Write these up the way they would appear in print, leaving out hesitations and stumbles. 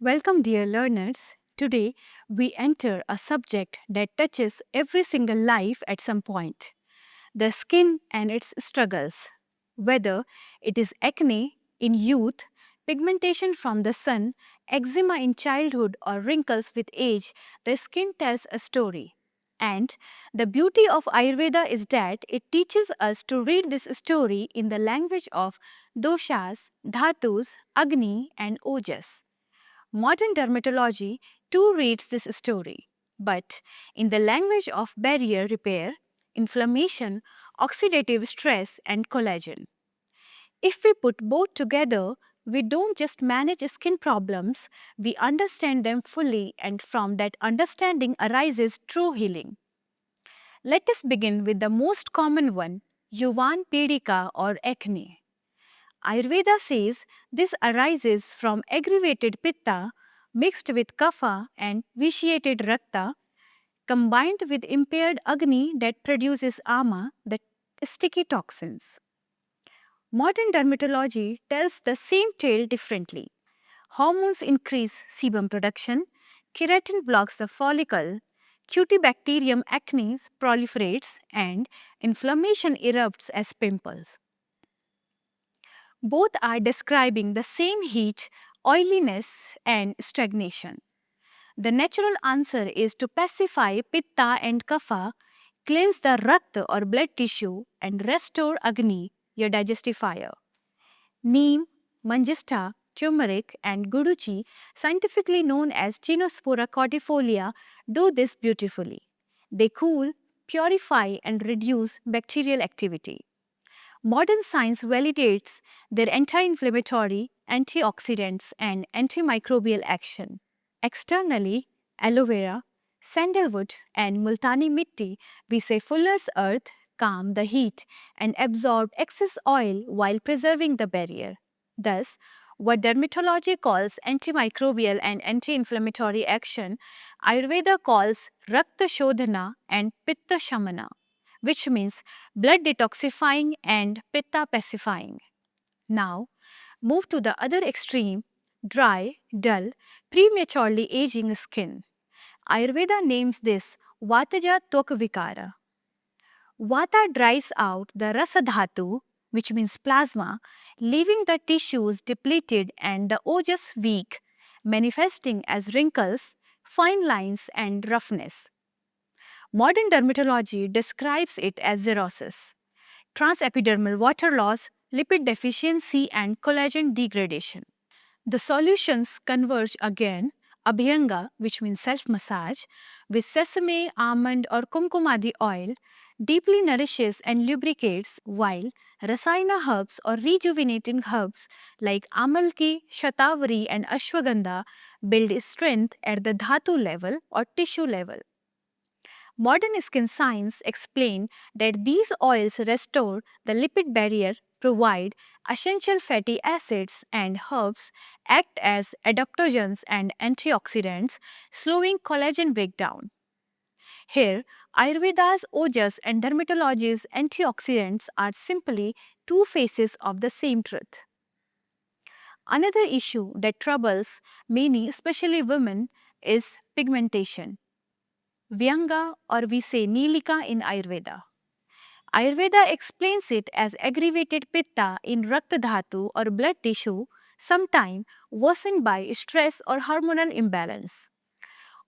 Welcome, dear learners. Today, we enter a subject that touches every single life at some point: the skin and its struggles. Whether it is acne in youth, pigmentation from the sun, eczema in childhood, or wrinkles with age, the skin tells a story. And the beauty of Ayurveda is that it teaches us to read this story in the language of doshas, dhatus, agni, and ojas. Modern dermatology too reads this story, but in the language of barrier repair, inflammation, oxidative stress, and collagen. If we put both together, we don't just manage skin problems, we understand them fully, and from that understanding arises true healing. Let us begin with the most common one, Yuvan Pedika or acne. Ayurveda says this arises from aggravated pitta mixed with kapha and vitiated rakta combined with impaired agni that produces ama, the sticky toxins. Modern dermatology tells the same tale differently. Hormones increase sebum production, keratin blocks the follicle, Cutibacterium acnes proliferates, and inflammation erupts as pimples. Both are describing the same heat, oiliness, and stagnation. The natural answer is to pacify pitta and kapha, cleanse the rakta or blood tissue, and restore agni, your digestive fire. Neem, manjista, turmeric, and guduchi, scientifically known as Ginospora cordifolia, do this beautifully. They cool, purify, and reduce bacterial activity. Modern science validates their anti inflammatory, antioxidants, and antimicrobial action. Externally, aloe vera, sandalwood, and multani mitti, we say fuller's earth, calm the heat and absorb excess oil while preserving the barrier. Thus, what dermatology calls antimicrobial and anti inflammatory action, Ayurveda calls Rakta Shodhana and Pitta Shamana, which means blood detoxifying and Pitta pacifying. Now, move to the other extreme: dry, dull, prematurely aging skin. Ayurveda names this Vataja Tokvikara. Vata dries out the rasadhatu, which means plasma, leaving the tissues depleted and the ojas weak, manifesting as wrinkles, fine lines, and roughness. Modern dermatology describes it as xerosis, transepidermal water loss, lipid deficiency, and collagen degradation. The solutions converge again: Abhyanga, which means self massage, with sesame, almond, or kumkumadi oil, deeply nourishes and lubricates, while Rasayana herbs or rejuvenating herbs like Amalki, Shatavari, and Ashwagandha build strength at the dhatu level or tissue level. Modern skin science explain that these oils restore the lipid barrier, provide essential fatty acids, and herbs act as adaptogens and antioxidants, slowing collagen breakdown. Here, Ayurveda's ojas and dermatology's antioxidants are simply two faces of the same truth. Another issue that troubles many, especially women, is pigmentation. Vyanga, or we say Nilika in Ayurveda. Ayurveda explains it as aggravated pitta in Rakta Dhatu or blood tissue, sometime worsened by stress or hormonal imbalance.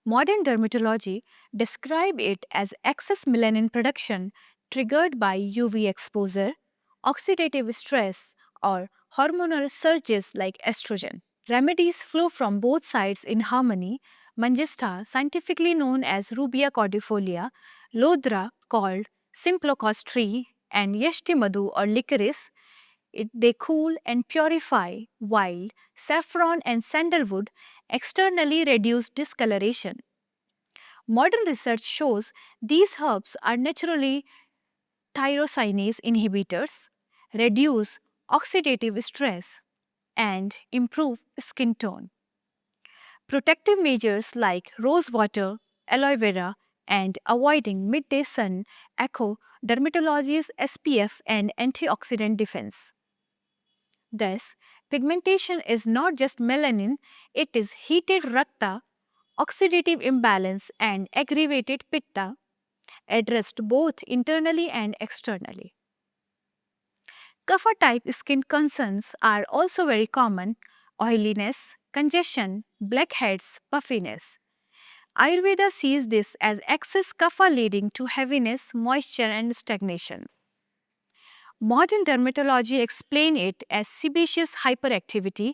Modern dermatology describe it as excess melanin production triggered by UV exposure, oxidative stress, or hormonal surges like estrogen. Remedies flow from both sides in harmony. Manjista, scientifically known as Rubia cordifolia, Lodra, called Simplocos tree, and Yeshti Madhu or licorice, they cool and purify, while saffron and sandalwood externally reduce discoloration. Modern research shows these herbs are naturally tyrosinase inhibitors, reduce oxidative stress, and improve skin tone. Protective measures like rose water, aloe vera, and avoiding midday sun echo dermatology's SPF and antioxidant defense. Thus, pigmentation is not just melanin, it is heated rakta, oxidative imbalance, and aggravated pitta, addressed both internally and externally. Kapha type skin concerns are also very common: oiliness, congestion, blackheads, puffiness. Ayurveda sees this as excess kapha leading to heaviness, moisture, and stagnation. Modern dermatology explain it as sebaceous hyperactivity,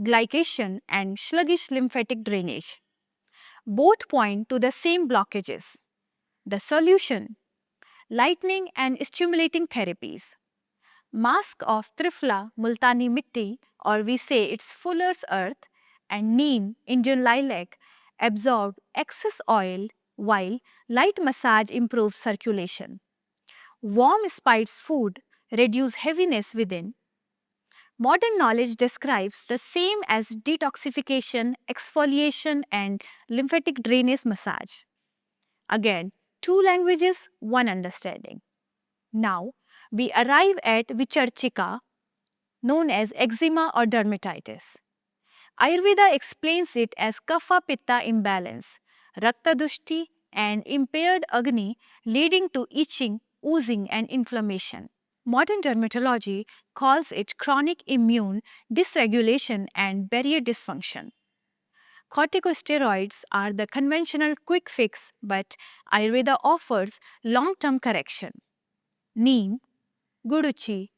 glycation, and sluggish lymphatic drainage. Both point to the same blockages. The solution: lightening and stimulating therapies. Mask of Trifla, Multani Mitti, or we say it's Fuller's Earth, and Neem, Indian lilac, absorb excess oil while light massage improves circulation. Warm spiced food reduce heaviness within. Modern knowledge describes the same as detoxification, exfoliation, and lymphatic drainage massage. Again, two languages, one understanding. Now, we arrive at Vicharchika, known as eczema or dermatitis. Ayurveda explains it as kapha pitta imbalance, rakta dushti, and impaired agni leading to itching, oozing, and inflammation. Modern dermatology calls it chronic immune dysregulation and barrier dysfunction. Corticosteroids are the conventional quick fix, but Ayurveda offers long term correction. Neem, guduchi,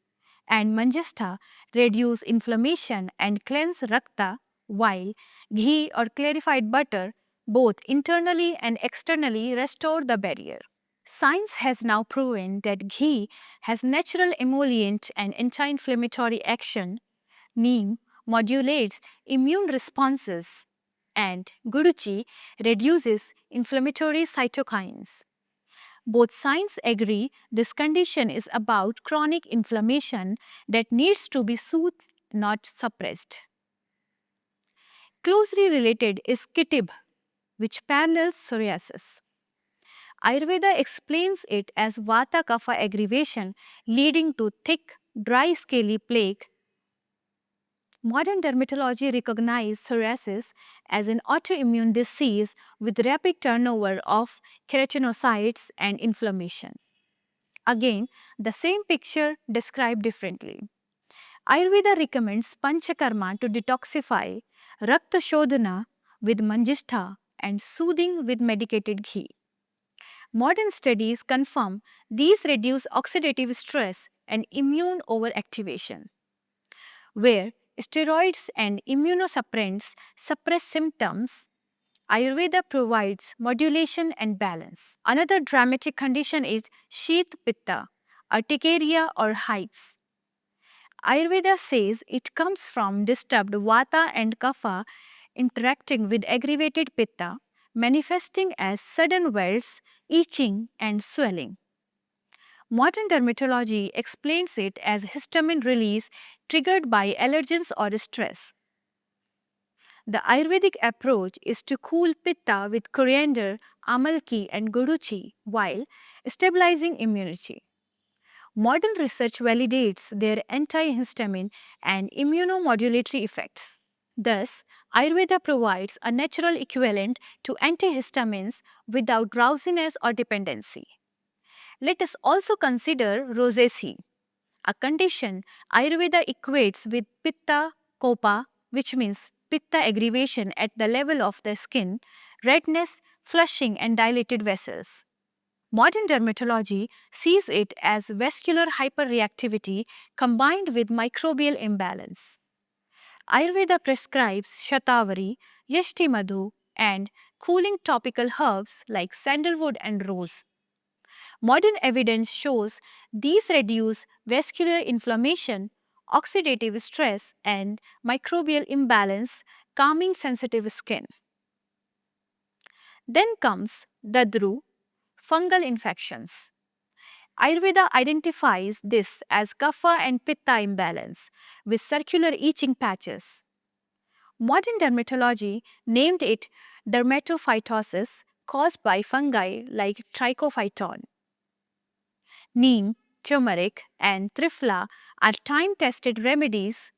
and manjastha reduce inflammation and cleanse rakta, while ghee or clarified butter both internally and externally restore the barrier. Science has now proven that ghee has natural emollient and anti-inflammatory action. Neem modulates immune responses, and guduchi reduces inflammatory cytokines. Both science agree this condition is about chronic inflammation that needs to be soothed, not suppressed. Closely related is kitib, which parallels psoriasis. Ayurveda explains it as vata kapha aggravation leading to thick, dry, scaly plaque. Modern dermatology recognizes psoriasis as an autoimmune disease with rapid turnover of keratinocytes and inflammation. Again, the same picture described differently. Ayurveda recommends panchakarma to detoxify, rakta shodhana with manjistha, and soothing with medicated ghee. Modern studies confirm these reduce oxidative stress and immune overactivation, where steroids and immunosuppressants suppress symptoms. Ayurveda provides modulation and balance. Another dramatic condition is Sheath Pitta, urticaria or hives. Ayurveda says it comes from disturbed vata and kapha interacting with aggravated pitta, manifesting as sudden welts, itching, and swelling. Modern dermatology explains it as histamine release triggered by allergens or stress. The Ayurvedic approach is to cool pitta with coriander, amalki, and guduchi while stabilizing immunity. Modern research validates their antihistamine and immunomodulatory effects. Thus, Ayurveda provides a natural equivalent to antihistamines without drowsiness or dependency. Let us also consider rosacea, a condition Ayurveda equates with pitta kopa, which means pitta aggravation at the level of the skin, redness, flushing, and dilated vessels. Modern dermatology sees it as vascular hyperreactivity combined with microbial imbalance. Ayurveda prescribes shatavari, yashti madhu, and cooling topical herbs like sandalwood and rose. Modern evidence shows these reduce vascular inflammation, oxidative stress, and microbial imbalance, calming sensitive skin. Then comes dadru, fungal infections. Ayurveda identifies this as kapha and pitta imbalance with circular itching patches. Modern dermatology named it dermatophytosis caused by fungi like trichophyton. Neem turmeric, and triphala are time-tested remedies.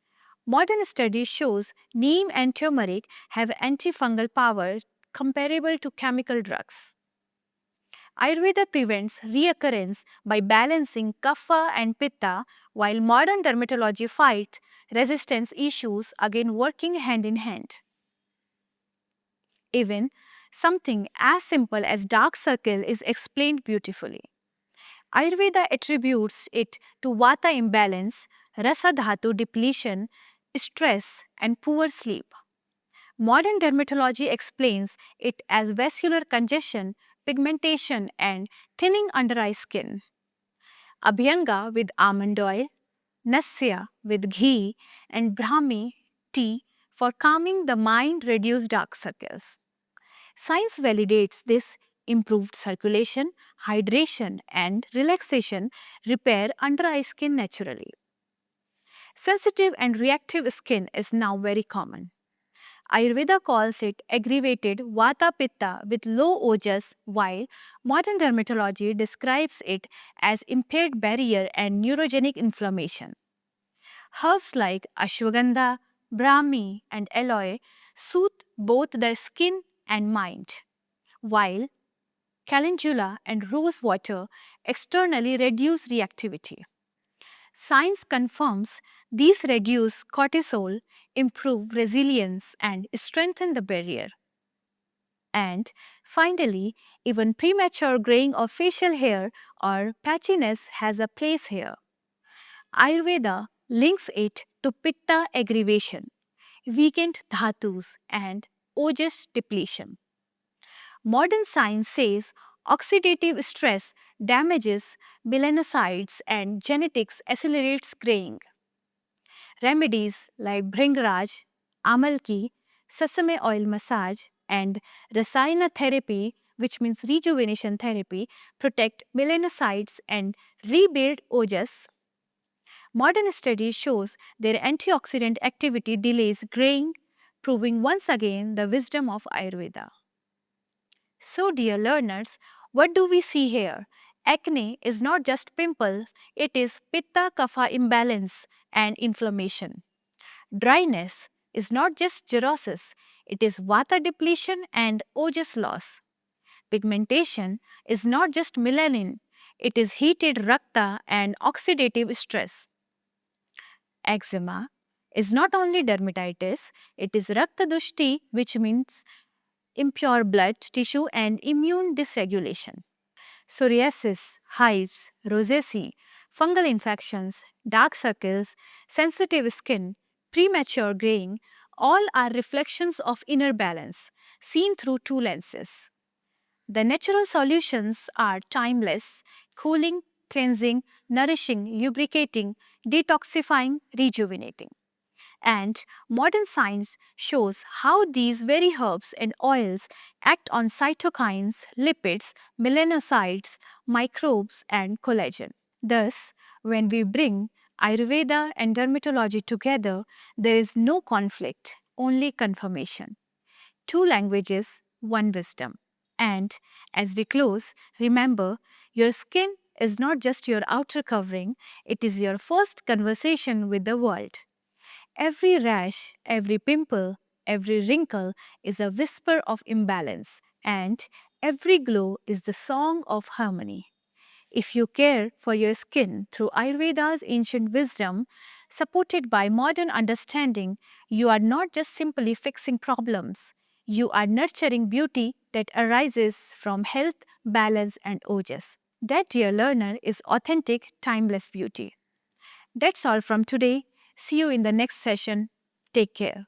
Modern studies shows neem and turmeric have antifungal power comparable to chemical drugs. Ayurveda prevents reoccurrence by balancing kapha and pitta, while modern dermatology fights resistance issues again working hand in hand. Even something as simple as dark circle is explained beautifully. Ayurveda attributes it to vata imbalance, rasa dhatu depletion, stress, and poor sleep. Modern dermatology explains it as vascular congestion, pigmentation, and thinning under eye skin. Abhyanga with almond oil, Nasya with ghee, and Brahmi tea for calming the mind, reduce dark circles. Science validates this improved circulation, hydration, and relaxation repair under eye skin naturally. Sensitive and reactive skin is now very common. Ayurveda calls it aggravated vata pitta with low ojas, while modern dermatology describes it as impaired barrier and neurogenic inflammation. Herbs like ashwagandha, brahmi, and aloe soothe both the skin and mind, while calendula and rose water externally reduce reactivity. Science confirms these reduce cortisol, improve resilience, and strengthen the barrier. And finally, even premature graying of facial hair or patchiness has a place here. Ayurveda links it to pitta aggravation, weakened dhatus, and ojas depletion. Modern science says oxidative stress damages melanocytes and genetics accelerates graying. Remedies like Bhringraj, Amalki, sesame oil massage, and Rasayana therapy, which means rejuvenation therapy, protect melanocytes and rebuild ojas. Modern study shows their antioxidant activity delays graying, proving once again the wisdom of Ayurveda. So, dear learners, what do we see here? Acne is not just pimples, it is pitta kapha imbalance and inflammation. Dryness is not just cirrhosis, it is vata depletion and ojas loss. Pigmentation is not just melanin, it is heated rakta and oxidative stress. Eczema is not only dermatitis, it is rakta dushti, which means impure blood tissue and immune dysregulation. Psoriasis, hives, rosacea, fungal infections, dark circles, sensitive skin, premature graying, all are reflections of inner balance, seen through two lenses. The natural solutions are timeless, cooling, cleansing, nourishing, lubricating, detoxifying, rejuvenating. And modern science shows how these very herbs and oils act on cytokines, lipids, melanocytes, microbes, and collagen. Thus, when we bring Ayurveda and dermatology together, there is no conflict, only confirmation. Two languages, one wisdom. And as we close, remember your skin is not just your outer covering, it is your first conversation with the world. Every rash, every pimple, every wrinkle is a whisper of imbalance, and every glow is the song of harmony. If you care for your skin through Ayurveda's ancient wisdom, supported by modern understanding, you are not just simply fixing problems. You are nurturing beauty that arises from health, balance, and ojas. That, dear learner, is authentic, timeless beauty. That's all from today. See you in the next session. Take care.